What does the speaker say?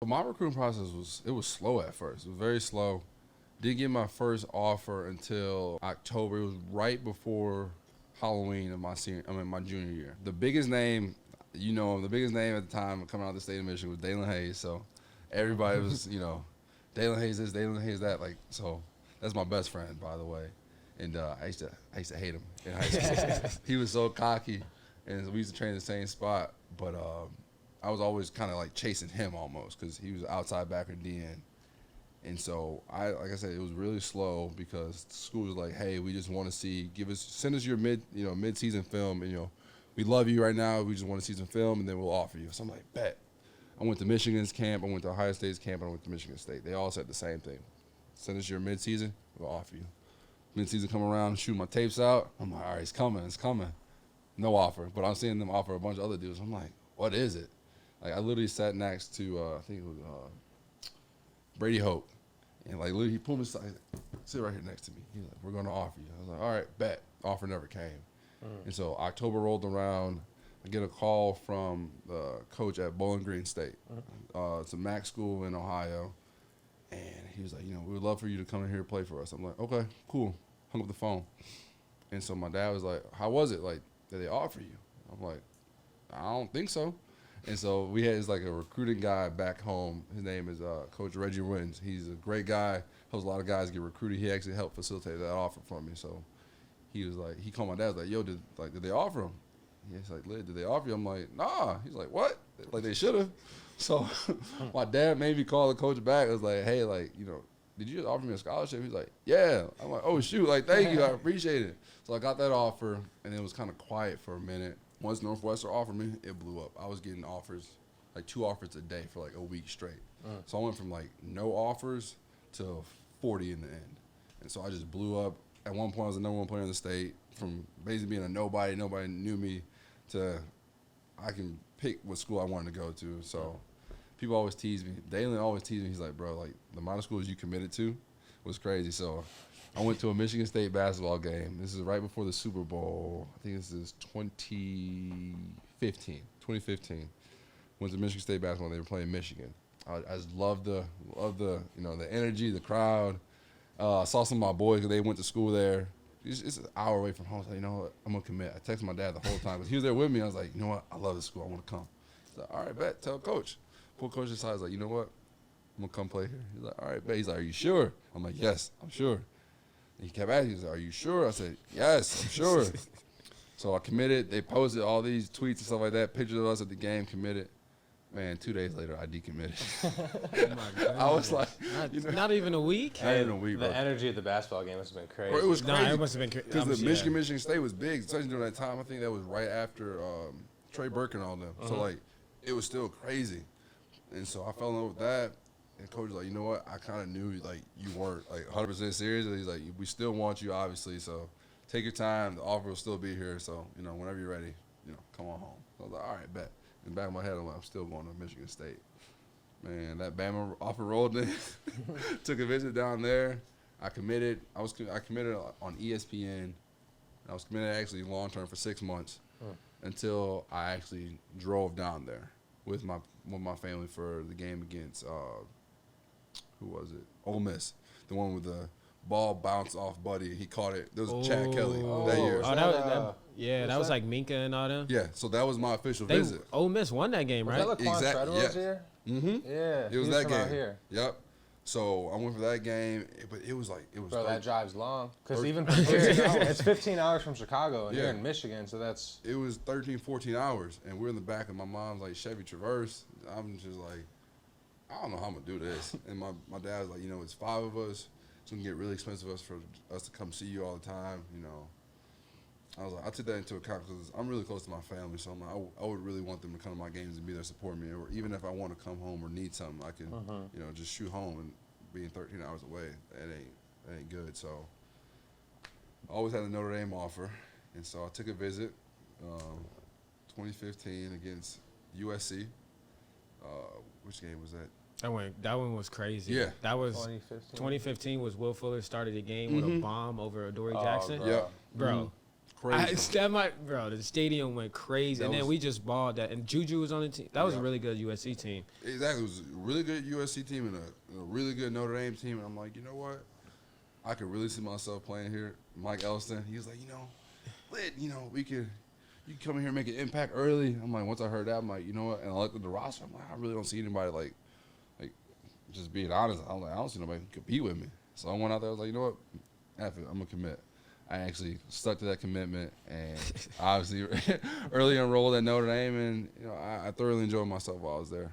But my recruiting process was slow at first. It was very slow. Didn't get my first offer until October. It was right before Halloween of my junior year. The biggest name, the biggest name at the time coming out of the state of Michigan was Dalen Hayes. So everybody was, Dalen Hayes this, Dalen Hayes that. Like, so that's my best friend, by the way. And I used to hate him in high school. He was so cocky, and we used to train in the same spot. But I was always kind of like chasing him almost because he was outside backer DN. And so like I said, it was really slow because the school was like, hey, we just want to send us your mid-season film, and we love you right now. We just want to see some film, and then we'll offer you. So I'm like, bet. I went to Michigan's camp, I went to Ohio State's camp, and I went to Michigan State. They all said the same thing. Send us your mid-season, we'll offer you. Mid-season come around, shoot my tapes out. I'm like, all right, it's coming. No offer. But I'm seeing them offer a bunch of other dudes. I'm like, what is it? Like, I literally sat next to, I think it was Brady Hope. And, like, literally he pulled me aside. Sit right here next to me. He's like, we're going to offer you. I was like, all right, bet. Offer never came. And so October rolled around. I get a call from the coach at Bowling Green State. It's a MAC school in Ohio. And he was like, we would love for you to come in here and play for us. I'm like, okay, cool. Hung up the phone. And so my dad was like, how was it? Like, did they offer you? I'm like, I don't think so. And so we had like a recruiting guy back home. His name is Coach Reggie Wins. He's a great guy. Helps a lot of guys get recruited. He actually helped facilitate that offer for me. So he was like, he called my dad. Was like, yo, did they offer him? He's like, Lid, did they offer you? I'm like, nah. He's like, what? Like they should have. So my dad made me call the coach back. I was like, hey, like, did you just offer me a scholarship? He's like, yeah. I'm like, oh, shoot. Like, thank you. I appreciate it. So I got that offer, and it was kind of quiet for a minute. Once Northwestern offered me, it blew up. I was getting offers, like 2 offers a day for like a week straight. So I went from like no offers to 40 in the end. And so I just blew up. At one point, I was the #1 player in the state. From basically being a nobody knew me, to I can pick what school I wanted to go to. So people always tease me. Dalen always tease me. He's like, bro, like the amount of schools you committed to was crazy. So I went to a Michigan State basketball game. This is right before the Super Bowl. I think this is 2015. Went to Michigan State basketball. They were playing Michigan. I just loved the the energy, the crowd. I saw some of my boys because they went to school there. It's an hour away from home. I was like, you know what, I'm gonna commit. I texted my dad the whole time because he was there with me. I was like, you know what, I love this school. I want to come. He's like, all right, bet. Tell coach. Pull coach aside. I was like, you know what, I'm gonna come play here. He's like, all right, bet. He's like, are you sure? I'm like, yes, I'm sure. And he kept asking. He's like, are you sure? I said, yes, I'm sure. So I committed. They posted all these tweets and stuff like that, pictures of us at the game, committed. Man, 2 days later, I decommitted. Oh my God. I was like, not even a week? Not even a week, bro. The energy at the basketball game must have been crazy. Bro, it was crazy. No, it must have been crazy. Because the Michigan State was big, especially during that time. I think that was right after Trey Burke and all them. So, like, it was still crazy. And so I fell in love with that. And coach was like, you know what? I kind of knew, like, you weren't, like, 100% serious. And he's like, we still want you, obviously. So take your time. The offer will still be here. So, whenever you're ready, come on home. So I was like, all right, bet. In the back of my head, I'm like, I'm still going to Michigan State. Man, that Bama offer rolled in. Took a visit down there. I committed. I committed on ESPN. I was committed actually long term for 6 months until I actually drove down there with my family for the game against who was it? Ole Miss, the one with the ball bounced off Buddy. He caught it. There was Chad Kelly that year. That was like Minka and all them. Yeah, so that was my official visit. Ole Miss won that game, right? Was that Laquan Treadwell's year? Mm-hmm. Yeah. It was that game. Out here. Yep. So I went for that game, but it was. Bro, that drive's long. Because even from here, it's 15 hours from Chicago, and you're in Michigan, so that's. It was 13, 14 hours, and we're in the back of my mom's like Chevy Traverse. I'm just like, I don't know how I'm gonna do this. And my dad was like, it's 5 of us. It's gonna get really expensive for us to come see you all the time. I was like, I took that into account because I'm really close to my family, so I'm like, I would really want them to come to my games and be there supporting me, or even if I want to come home or need something, I can, just shoot home. And being 13 hours away, that ain't good. So I always had a Notre Dame offer, and so I took a visit, 2015 against USC. Which game was that? That one was crazy. Yeah. That was 2015. 2015 was Will Fuller started the game with a bomb over Adoree Jackson. Yeah. Bro. crazy. The stadium went crazy, and then we just balled that. And Juju was on the team. That was a really good USC team. Exactly, it was a really good USC team and a really good Notre Dame team. And I'm like, you know what? I could really see myself playing here. Mike Elston, he was like, you can come in here and make an impact early. I'm like, once I heard that, I'm like, you know what? And I looked at the roster. I'm like, I really don't see anybody like just being honest. I'm like, I don't see nobody compete with me. So I went out there. I was like, you know what? F it, I'm gonna commit. I actually stuck to that commitment, and obviously early enrolled at Notre Dame, and I thoroughly enjoyed myself while I was there.